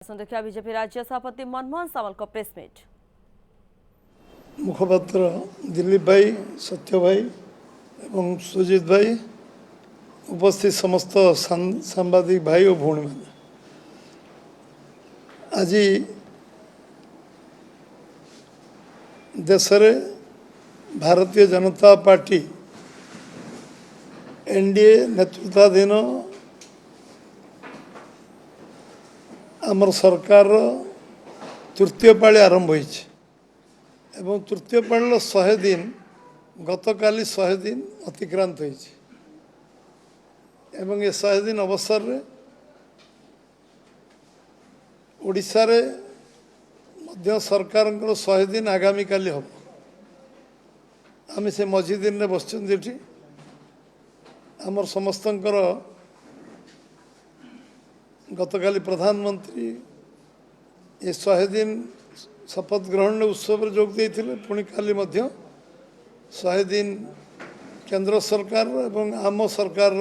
देखा बीजेपी राज्य सभापति मनमोहन सामल को प्रेसमिट। मुखपात्र दिलीप भाई, सत्य भाई एवं सुजीत भाई, उपस्थित समस्त सांबादिक भाई और भौणी मैंने आज देश भारतीय जनता पार्टी एनडीए नेतृत्वाधीन आमर सरकार तृतीय पाली आरंभ होइछि एवं तृतीय पालीर 100 दिन गतकाली 100 दिन अतिक्रांत होइछि एवं ये 100 दिन अवसर रे ओडिशा रे मध्य सरकार 100 दिन आगामी काली हम आम से मझी दिन में बसचि आमर समस्तंकर गतकाली प्रधानमंत्री ये 100 दिन शपथ ग्रहण उत्सव रे जोग देइथिले पुणी काली मध्य 100 दिन केंद्र सरकार एवं आम सरकार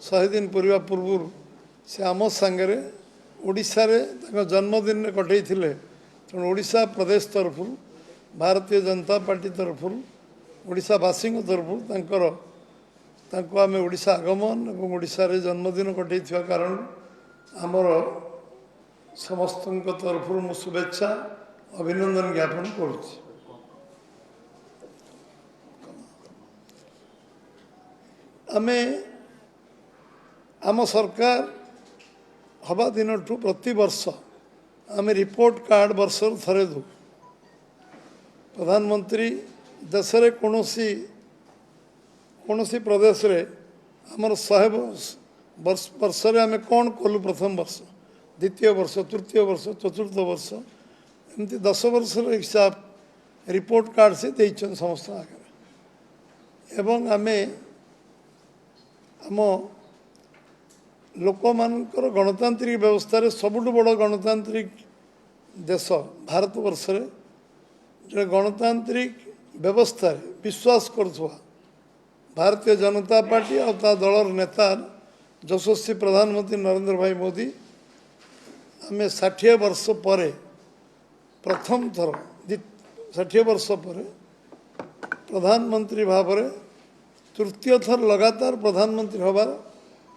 100 दिन पूर्वा पूर्व से आम सांगे ओडिशा रे जन्मदिन में कटैथिले तेणु ओडिशा प्रदेश तरफ भारतीय जनता पार्टी तरफ ओडिशावासी तरफ आम ओडिशा आगमन एवं ओडिशा रे जन्मदिन कटैथिबा कारण आमर समस्त तरफ मु शुभेच्छा अभिनंदन ज्ञापन करुच्ची। आमे आम सरकार हवा दिन प्रति वर्ष आमे रिपोर्ट कार्ड वर्ष थरे दो प्रधानमंत्री देश रे कोनोसी प्रदेश रे आमर 100 वर्ष रे आमे कौन कलु प्रथम वर्ष द्वितीय वर्ष तृतीय वर्ष चतुर्थ वर्ष एमती 10 वर्ष हिसाब रिपोर्ट कार्ड से देइछन समस्त आगे एवं आमे आम लोक मानकर गणतांत्रिक व्यवस्था रे सबुठ बड़ गणतांत्रिक देश भारत वर्ष रे जो गणतांत्रिक व्यवस्था रे विश्वास करथुआ भारतीय जनता पार्टी और ता दलर नेता यशस्वी प्रधानमंत्री नरेंद्र भाई मोदी आम 60 वर्ष पर प्रथम थर 60 वर्ष पर प्रधानमंत्री भाव में तृतीय थर लगातार प्रधानमंत्री हबार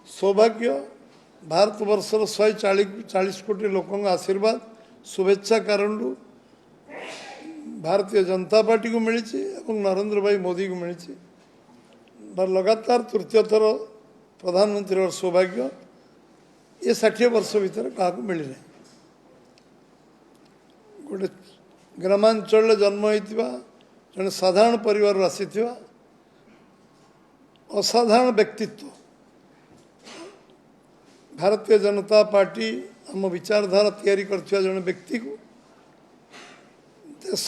सौभाग्य भारत वर्षर 140 कोटी लोकों आशीर्वाद शुभेच्छा कारण भारतीय जनता पार्टी को मिली नरेंद्र भाई मोदी को मिली लगातार तृतीय थर प्रधानमंत्री और सौभाग्य ये 60 वर्ष भीतर क्या मिली ना गोटे ग्रामांचल जन्म होता जड़े साधारण परिवार आसी असाधारण व्यक्तित्व भारतीय जनता पार्टी आम विचारधारा तैयारी करथिबा जने व्यक्ति को देश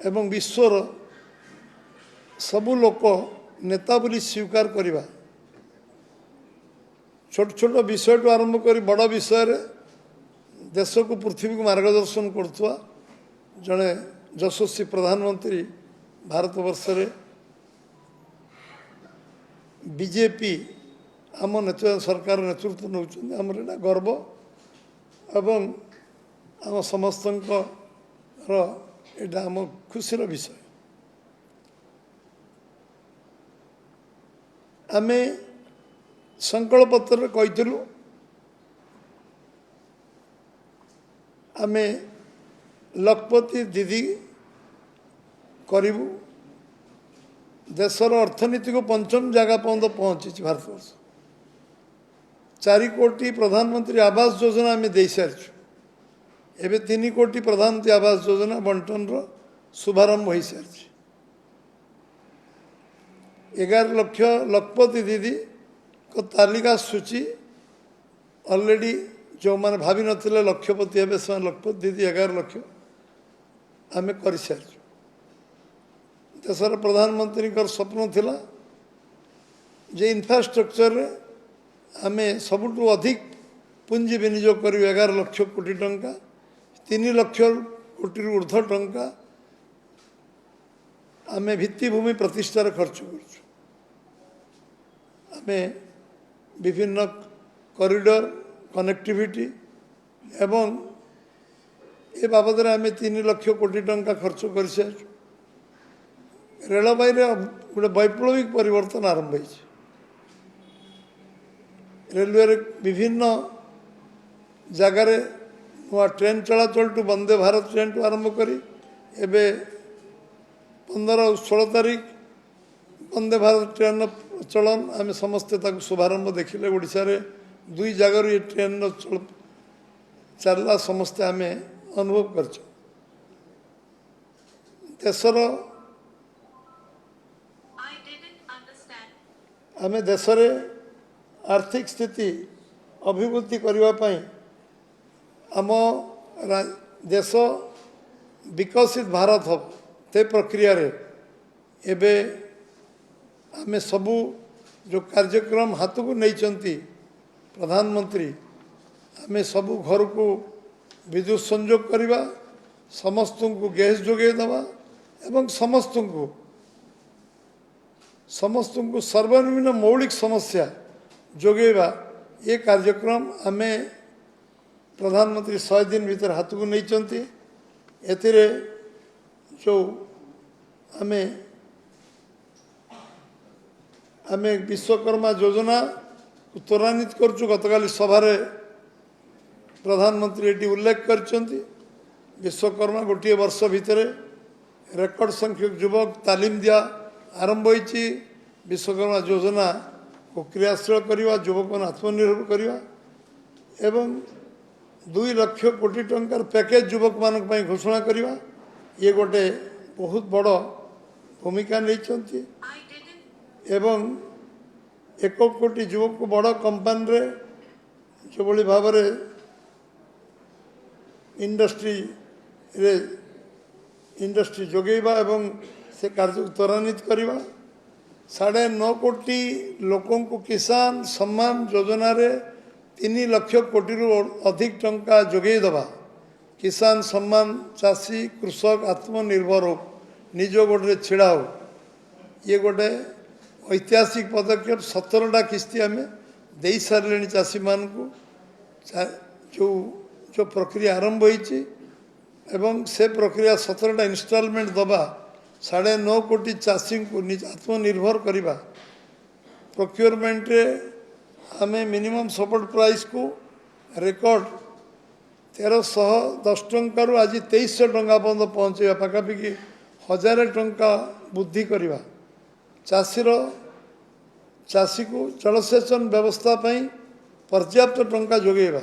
एवं विश्वर सबु लोक नेता बोली स्वीकार करवा छोट छोट विषय टू आरंभ कर बड़ विषय रे देश को पृथ्वी को मार्गदर्शन करथुआ जड़े यशस्वी प्रधानमंत्री भारत वर्ष रे बीजेपी आम सरकार नेतृत्व नौ आमर एटा गर्व एवं आम समस्त एटा आम खुशीर विषय आमे संकल्प पत्र कहीलु आमे लखपति दीदी करूँ देशर अर्थनीति को पंचम जगह पर्यंत पहुँची भारतवर्ष 4 कोटी प्रधानमंत्री आवास योजना आम दे सारी एवं 3 कोटी प्रधानमंत्री आवास योजना बंटन शुभारंभ हो सारी 11 लाख लखपति दीदी को तालिका सूची ऑलरेडी जो मैंने भावी नथिले लक्षपति हे से लखपति दीदी 11 लाख आम कर सारी देशर प्रधानमंत्री स्वप्न थिला जे इंफ्रास्ट्रक्चर आम सबुठ अधिक पुंजी विनियोग कर 11 लाख कोटी टंका 3 लाख कोटी ऊर्ध्व टंका आम भित्तिभूमि प्रतिष्ठार खर्च करें विभिन्न कॉरिडोर कनेक्टिविटी ଏବଂ ଏ ବାବଦରେ ଆମେ 3 ଲକ୍ଷ କୋଟି ଟଙ୍କା ଖର୍ଚ୍ଚ କରିସାରିଛୁ। ରେଳବାଇରେ ଗୋଟେ ବୈପ୍ଳବିକ ପରିବର୍ତ୍ତନ ଆରମ୍ଭ ହୋଇଛି। ରେଲୱେରେ ବିଭିନ୍ନ ଜାଗାରେ ନୂଆ ଟ୍ରେନ୍ ଚଳାଚଳଠୁ ବନ୍ଦେ ଭାରତ ଟ୍ରେନ୍ଠୁ ଆରମ୍ଭ କରି ଏବେ 15 ଆଉ 16 ତାରିଖ ବନ୍ଦେ ଭାରତ ଟ୍ରେନ୍ର ଚଳନ ଆମେ ସମସ୍ତେ ତାକୁ ଶୁଭାରମ୍ଭ ଦେଖିଲେ। ଓଡ଼ିଶାରେ 2 ଜାଗାରୁ ଏ ଟ୍ରେନ୍ର ଚାଲିଲା ସମସ୍ତେ ଆମେ ଅନୁଭବ କରିଛୁ। ଦେଶର ଆମେ ଦେଶରେ ଆର୍ଥିକ ସ୍ଥିତି ଅଭିବୃଦ୍ଧି କରିବା ପାଇଁ ଆମ ଦେଶ ବିକଶିତ ଭାରତ ହେବ તે ପ୍ରକ୍ରିୟାରେ ଏବେ ଆମେ ସବୁ ଯେଉଁ କାର୍ଯ୍ୟକ୍ରମ ହାତକୁ ନେଇଛନ୍ତି ପ୍ରଧାନମନ୍ତ୍ରୀ, ଆମେ ସବୁ ଘରକୁ ବିଦ୍ୟୁତ୍ ସଂଯୋଗ କରିବା, ସମସ୍ତଙ୍କୁ ଗ୍ୟାସ୍ ଯୋଗାଇ ଦେବା ଏବଂ ସମସ୍ତଙ୍କୁ ସର୍ବନିମ୍ନ ମୌଳିକ ସମସ୍ୟା ଯୋଗାଇବା, ଏ କାର୍ଯ୍ୟକ୍ରମ ଆମେ ପ୍ରଧାନମନ୍ତ୍ରୀ 100 ଦିନ ଭିତରେ ହାତକୁ ନେଇଛନ୍ତି। ଏଥିରେ ଯେଉଁ ଆମେ ବିଶ୍ୱକର୍ମା ଯୋଜନାକୁ ତ୍ୱରାନ୍ୱିତ କରୁଛୁ। ଗତକାଲି ସଭାରେ ପ୍ରଧାନମନ୍ତ୍ରୀ ଏଠି ଉଲ୍ଲେଖ କରିଛନ୍ତି। ବିଶ୍ୱକର୍ମା ଗୋଟିଏ ବର୍ଷ ଭିତରେ ରେକର୍ଡ ସଂଖ୍ୟକ ଯୁବକ ତାଲିମ ଦିଆ ଆରମ୍ଭ ହୋଇଛି। ବିଶ୍ୱକର୍ମା ଯୋଜନାକୁ କ୍ରିୟାଶୀଳ କରିବା, ଯୁବକମାନଙ୍କୁ ଆତ୍ମନିର୍ଭର କରିବା ଏବଂ 2 ଲକ୍ଷ କୋଟି ଟଙ୍କାର ପ୍ୟାକେଜ ଯୁବକମାନଙ୍କ ପାଇଁ ଘୋଷଣା କରିବା, ଇଏ ଗୋଟେ ବହୁତ ବଡ଼ ଭୂମିକା ନେଇଛନ୍ତି। ଏବଂ 1 କୋଟି ଯୁବକଙ୍କୁ ବଡ଼ କମ୍ପାନୀରେ ଯେଭଳି ଭାବରେ ଇଣ୍ଡଷ୍ଟ୍ରି ଯୋଗାଇବା ଏବଂ ସେ କାର୍ଯ୍ୟକୁ ତ୍ୱରାନ୍ୱିତ କରିବା। 9.5 କୋଟି ଲୋକଙ୍କୁ କିଷାନ ସମ୍ମାନ ଯୋଜନାରେ 3 ଲକ୍ଷ କୋଟିରୁ ଅଧିକ ଟଙ୍କା ଯୋଗାଇ ଦେବା। କିଷାନ ସମ୍ମାନ ଚାଷୀ କୃଷକ ଆତ୍ମନିର୍ଭର ହେଉ, ନିଜ ଗୋଡ଼ରେ ଛିଡ଼ା ହେଉ, ଇଏ ଗୋଟେ ଐତିହାସିକ ପଦକ୍ଷେପ। 17ଟା କିସ୍ତି ଆମେ ଦେଇସାରିଲେଣି ଚାଷୀମାନଙ୍କୁ। ଯେଉଁ ପ୍ରକ୍ରିୟା ଆରମ୍ଭ ହୋଇଛି ଏବଂ ସେ ପ୍ରକ୍ରିୟା 17ଟା ଇନଷ୍ଟଲମେଣ୍ଟ ଦେବା, 9.5 କୋଟି ଚାଷୀଙ୍କୁ ଆତ୍ମନିର୍ଭର କରିବା। ପ୍ରୋକ୍ୟୁରମେଣ୍ଟରେ ଆମେ ମିନିମମ୍ ସପୋର୍ଟ ପ୍ରାଇସ୍କୁ ରେକର୍ଡ 1310 ଟଙ୍କାରୁ ଆଜି 2300 ଟଙ୍କା ପର୍ଯ୍ୟନ୍ତ ପହଞ୍ଚାଇବା, ପାଖାପାଖି 1000 ଟଙ୍କା ବୃଦ୍ଧି କରିବା। ଚାଷୀକୁ ଜଳସେଚନ ବ୍ୟବସ୍ଥା ପାଇଁ ପର୍ଯ୍ୟାପ୍ତ ଟଙ୍କା ଯୋଗାଇବା,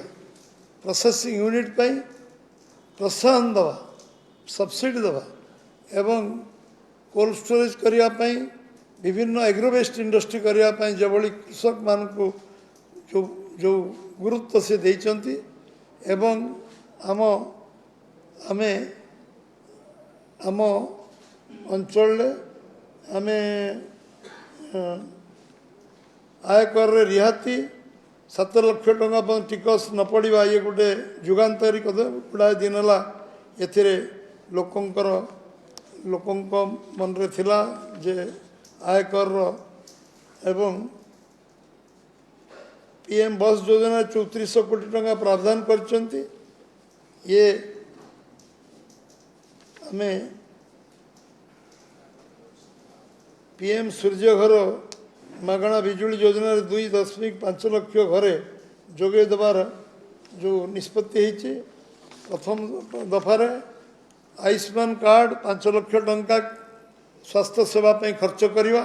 ପ୍ରୋସେସିଂ ୟୁନିଟ୍ ପାଇଁ ପ୍ରୋତ୍ସାହନ ଦେବା, ସବସିଡ଼ି ଦେବା ଏବଂ କୋଲ୍ଡ ଷ୍ଟୋରେଜ୍ କରିବା ପାଇଁ ବିଭିନ୍ନ ଏଗ୍ରୋବେଷ୍ଟ ଇଣ୍ଡଷ୍ଟ୍ରି କରିବା ପାଇଁ ଯେଭଳି କୃଷକମାନଙ୍କୁ ଯେଉଁ ଗୁରୁତ୍ୱ ସେ ଦେଇଛନ୍ତି ଏବଂ ଆମେ ଆମ ଅଞ୍ଚଳରେ ଆମେ ଆୟକରରେ ରିହାତି 7 ଲକ୍ଷ ଟଙ୍କା ପର୍ଯ୍ୟନ୍ତ ଟିକସ ନ ପଡ଼ିବା, ଇଏ ଗୋଟେ ଯୁଗାନ୍ତରୀ ଗୁଡ଼ାଏ ଦିନ ହେଲା ଏଥିରେ ଲୋକଙ୍କ ମନରେ ଥିଲା ଯେ ଆୟକରର ଏବଂ PM ବସ୍ ଯୋଜନାରେ 3400 କୋଟି ଟଙ୍କା ପ୍ରାବଧାନ କରିଛନ୍ତି। ଇଏ ଆମେ PM ସୂର୍ଯ୍ୟଘର ମାଗଣା ବିଜୁଳି ଯୋଜନାରେ 2.5 ଲକ୍ଷ ଘରେ ଯୋଗାଇ ଦେବାର ଯେଉଁ ନିଷ୍ପତ୍ତି ହୋଇଛି। ପ୍ରଥମ ଦଫାରେ ଆୟୁଷ୍ମାନ କାର୍ଡ଼ 5 ଲକ୍ଷ ଟଙ୍କା ସ୍ୱାସ୍ଥ୍ୟ ସେବା ପାଇଁ ଖର୍ଚ୍ଚ କରିବା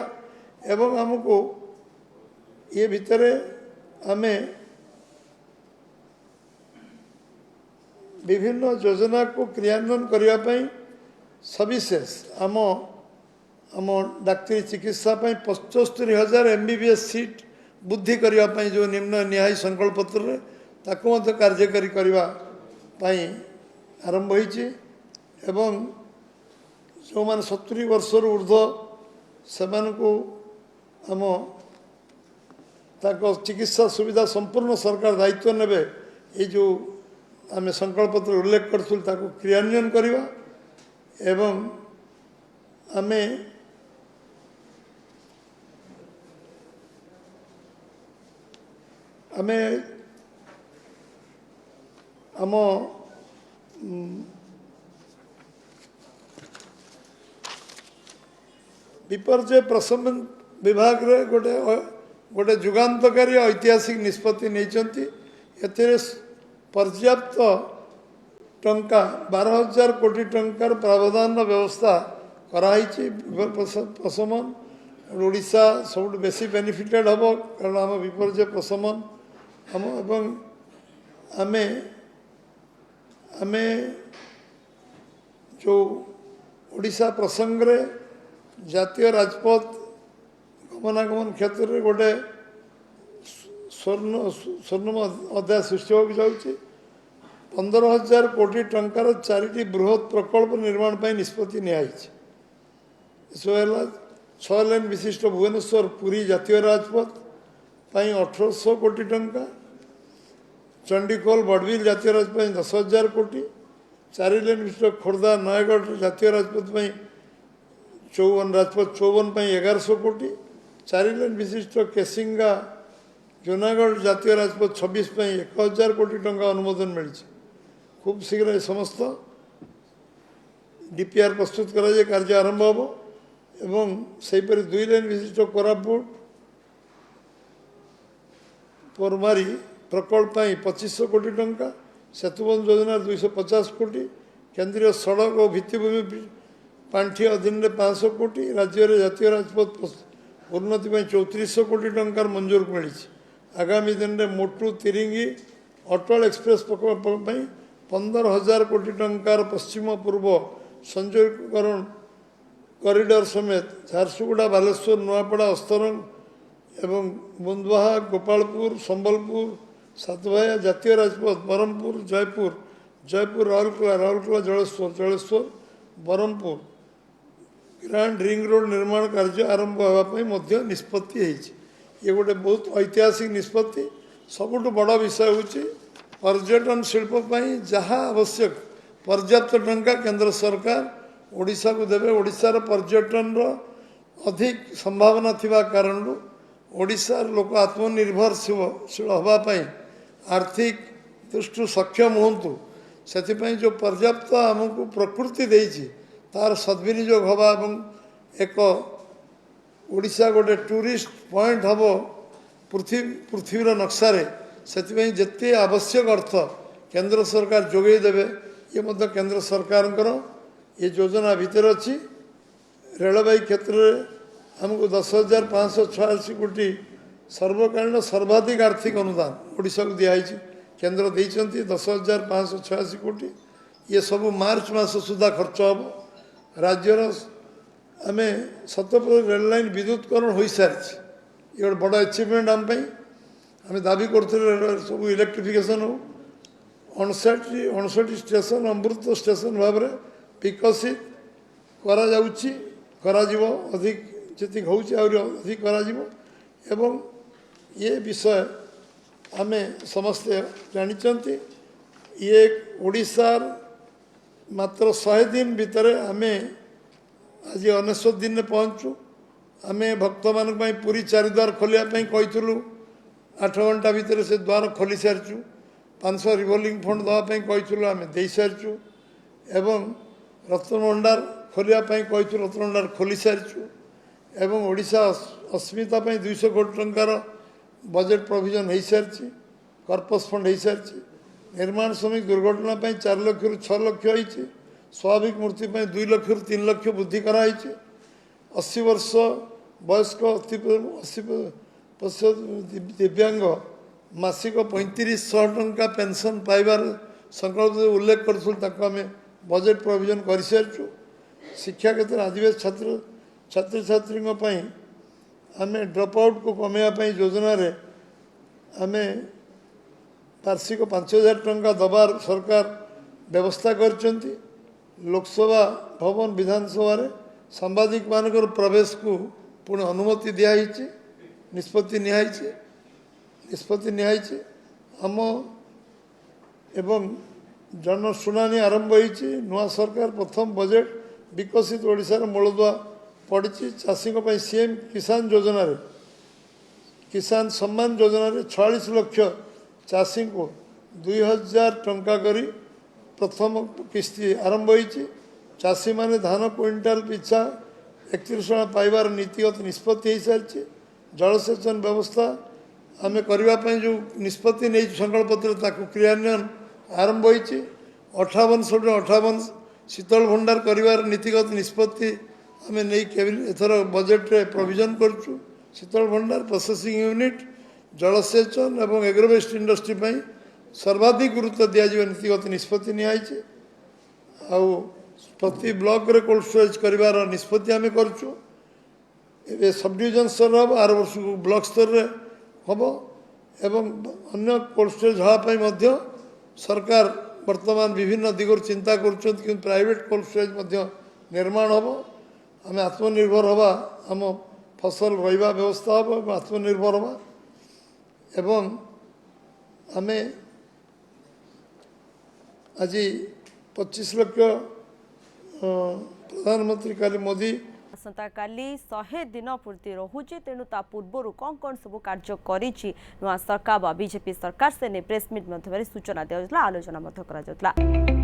ଏବଂ ଆମକୁ ଏ ଭିତରେ ଆମେ ବିଭିନ୍ନ ଯୋଜନାକୁ କ୍ରିୟାନ୍ୱୟନ କରିବା ପାଇଁ ସବିଶେଷ ଆମ ଡାକ୍ତରୀ ଚିକିତ୍ସା ପାଇଁ 75,000 MBBS ସିଟ୍ ବୃଦ୍ଧି କରିବା ପାଇଁ ଯେଉଁ ନିମ୍ନ ନ୍ୟାୟ ସଂକଳ୍ପତ୍ରରେ ତାକୁ ମଧ୍ୟ କାର୍ଯ୍ୟକାରୀ କରିବା ପାଇଁ ଆରମ୍ଭ ହୋଇଛି ଏବଂ ଯେଉଁମାନେ 70 ବର୍ଷରୁ ଉର୍ଦ୍ଧ୍ୱ ସେମାନଙ୍କୁ ତାଙ୍କ ଚିକିତ୍ସା ସୁବିଧା ସମ୍ପୂର୍ଣ୍ଣ ସରକାର ଦାୟିତ୍ୱ ନେବେ। ଏ ଯେଉଁ ଆମେ ସଂକଳ୍ପତ୍ରରେ ଉଲ୍ଲେଖ କରିଥିଲୁ ତାକୁ କ୍ରିୟାନ୍ୱୟନ କରିବା ଏବଂ आम विपर्यय प्रशमन विभाग रे गोटे गोटे जुगान्तकारी ऐतिहासिक निष्पत्ति नहीं पर्याप्त टंका 12,000 कोटी टंकार प्रावधान व्यवस्था कराई प्रशमन ओडिशा सब बेसी बेनिफिटेड हम कारण आम विपर्यय प्रशमन हम एवं आमे आमे जो ओडिशा प्रसंग रे जातीय राजपथ गमनागमन क्षेत्र में गोटे स्वर्ण अध्याय सृष्टि होगी जाऊँगी 15,000 कोटी टंकार 4टी बृहत प्रकल्प निर्माण पर निष्पत्ति नियाई 6 लेन विशिष्ट भुवनेश्वर पुरी जातीय राजपथ 1800 कोटी टंका चंडीखोल बड़बिल जातीय राजपथ 10,000 कोटी 4 लेन विशिष्ट खोर्धा नयगढ़ जातीय राजपथ 54 राजपथ 54 1100 कोटी 4 लेन विशिष्ट केसिंगा जूनागढ़ जातीय राजपथ 26 1,000 कोटी टंका अनुमोदन मिली खूब शीघ्र ये समस्त डीपीआर प्रस्तुत करा कार्य आरंभ हम एवं सेहीपरि 2 लेन विशिष्ट कोरापुट पोरमारी प्रकल्प 2500 कोटी टंका सेतुबंध योजना 250 कोटी केंद्रीय सड़क और भित्तिभूमि पांठि अधीन में 500 कोटी राज्य में जातीय राजपथ उन्नति 3400 कोटी टंकार मंजूर मिली आगामी दिन में मोटू तिरिंगी अटल एक्सप्रेस प्रकल्प 15,000 कोटी टंकार पश्चिम पूर्व संयोगकरण कॉरिडोर समेत झारसुगुड़ा बालेश्वर नुआपड़ा अस्तरंग एवं बुंदवाहा गोपालपुर संबलपुर सातभाया जातीय राजपथ Brahmapur Jeypore Rourkela Jaleswar Brahmapur grand ring road निर्माण कार्य आरंभ होगा निष्पत्ति ये गोटे बहुत ऐतिहासिक निष्पत्ति सबुठ बड़ विषय हूँ पर्यटन शिल्प जहाँ आवश्यक पर्याप्त टंका केंद्र सरकार ओडिशा को देवे ओडिशार पर्यटन अधिक संभावना थिबा कारण ओडिशार लोक आत्मनिर्भरशील होगापाई आर्थिक दृष्टि सक्षम होंतु से जो पर्याप्त आमको प्रकृति देती तार सद्विनियोग हवा एक ओडिशा गोटे टूरिस्ट पॉइंट हम पृथ्वीर नक्शारे से जिते आवश्यक अर्थ केंद्र सरकार जोगे देवे ये केंद्र सरकार ये योजना भीतर अच्छी रेलवे क्षेत्र में हमको 10,586 कोटी सर्वकालीन सर्वाधिक आर्थिक अनुदान ओडिशा को दिखाई केंद्र देती 10,586 कोटी ये सब मार्च मास सुधा खर्च हम राज्यर आम 70% रेल लाइन विद्युतकरण हो सारी ये गोटे बड़ अचिवमेंट आम आम दाबी करूँ सब इलेक्ट्रिफिकेशन हो 59 स्टेशन अमृत स्टेशन भाव में विकसित करा अधिक जी हो अधिक एवं ये विषय आम समस्ते जानी ये ओडिशार मात्र 100 दिन भितर आम आज 19 दिन में पहुँचु आम भक्त मान पूरी 4 द्वार खोलियापाई कहूँ 8 घंटा भितर से द्वार खोली सारी 500 रिवॉल्विंग फंड देवाई कहूँ आम दे सारी एवं रत्न भंडार खोलियापाई कहूँ रत्न भंडार खोली सारी एवं ओडिशा अस्मिता 200 कोटी टंकार बजेट प्रोविजन हो सारी कर्पस फंड हो सारी निर्माण श्रमिक दुर्घटना 4 लाख रु 6 लाख होती स्वाभाविक मृत्यु 2 लाख रु 3 लाख वृद्धि कराई 80 वर्ष वयस्क 80% दिव्यांग मासिक 3500 टंका पेंशन पाइबार संकल्प उल्लेख करूँ आम बजेट प्रोविजन कर सारी शिक्षा क्षेत्र आदिवासी छात्र छात्री आम ड्रप आउट को कमेवाई योजना रे आम वार्षिक 5,000 टंका दबार सरकार व्यवस्था करचंती लोकसभा भवन विधानसभा रे सांबादिक मानकर प्रवेश को पुणे अनुमति दिखाई निष्पत्ति निहाई आम एवं जनशुणानी आरंभ होती नुआ सरकार प्रथम बजेट विकसित ओडिशार मूलदुआ पड़ी चाषी सीएम किसान योजना रे किसान सम्मान योजना रे 46 लाख चाषी को 2000 टंका करी प्रथम किस्ती आरंभ होती चाषी माने धान क्विंटाल पिछा 31 टका पाइबार नीतिगत निष्पत्ति हो सारी जलसेचन व्यवस्था आम करने जो निष्पत्ति नहीं संकल्पत्र क्रियान्वयन आरंभ होती 58 शीतल भंडार कर नीतिगत निष्पत्ति आम नहीं एथर बजेट रे प्रोविजन करुँ शीतल भंडार प्रोसेसिंग यूनिट जलसेचन और एग्रोवेस्ट इंडस्ट्री सर्वाधिक गुरुत्व दिज्व नीतिगत निष्पत्ति निआई प्रति ब्लॉक रे कोल्ड स्टोरेज कर निष्पत्ति आम करुँ सब डिविजन स्तर हम आर वर्ष को ब्लॉक स्तर रे हम एवं अन्य कोल्ड स्टोरेज हाँपाई सरकार वर्तमान विभिन्न दिगोर चिंता कर प्राइवेट कोल्ड स्टोरेज निर्माण हम आम आत्मनिर्भर हवा आम फसल रहा व्यवस्था हम आत्मनिर्भर हवा एवं आम आज 25 लाख प्रधानमंत्री काली मोदी आसंता काली 100 दिन पूर्ति रहुची तेणु ता पूर्वर कौन सब कार्य करिछि नुआ सरकार बा बीजेपी सरकार से ने प्रेस मीट माध्यम सूचना दिया आलोचना करा